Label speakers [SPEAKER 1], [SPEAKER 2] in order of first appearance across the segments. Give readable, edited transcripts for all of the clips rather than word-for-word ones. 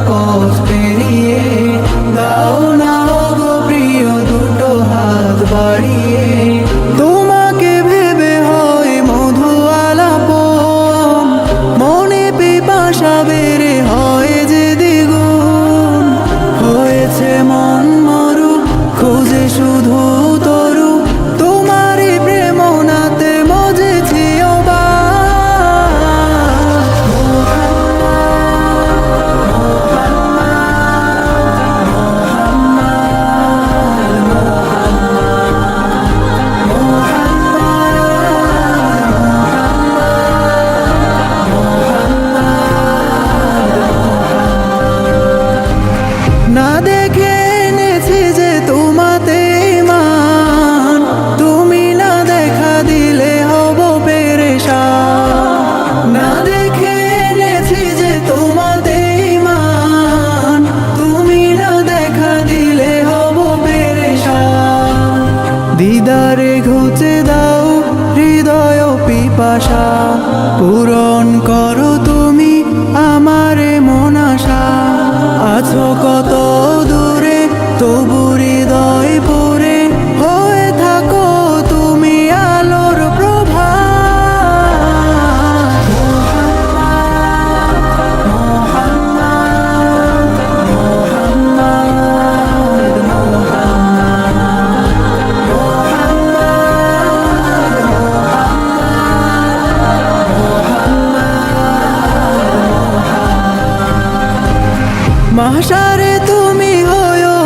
[SPEAKER 1] পথ পেরিয়ে দাও না গো প্রিয় দুটো হাত বাড়িয়ে। তোমাকে ভেবে হয় মধু আলাপন, মনে পিপাসা বেড়ে হয় যে দ্বিগুণ। হয়েছে মন মরু খোঁজে শুধু তরু, তোমারই প্রেম নাতে মজেছি না দেখে এনেছি যে তোমাতে মান, তুমি না দেখা দিলে হব পেরেশান। না দেখে এনেছি যে তোমাতে মান, তুমি না দেখা দিলে হব পেরেশান। দিদারে ঘুচে দাও হৃদয় পিপাসা, পূরণ করো তুমি আমারে মন আশা। আছো কত দূরে তবু হৃদয় পড়ে, হয়ে থাকো তুমি আলোর প্রভা। মাহশারে তুমি হয়ো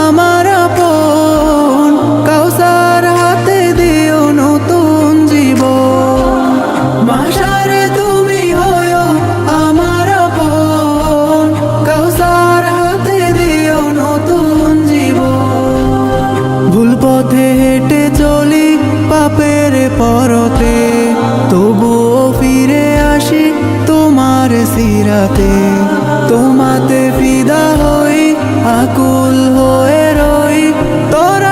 [SPEAKER 1] আমার আপন, কাউসার হাতে দিও নতুন জীবন। মাহশারে তুমি হয়ো আমার আপন, কাউসার হাতে দিও নতুন জীবন। ভুল পথে হেঁটে চলি পাপের পরতে, তবুও ফিরে আসি তোমার সিরাতে। তোমাতে ফিদা হই আকুল হয়ে রই তোরা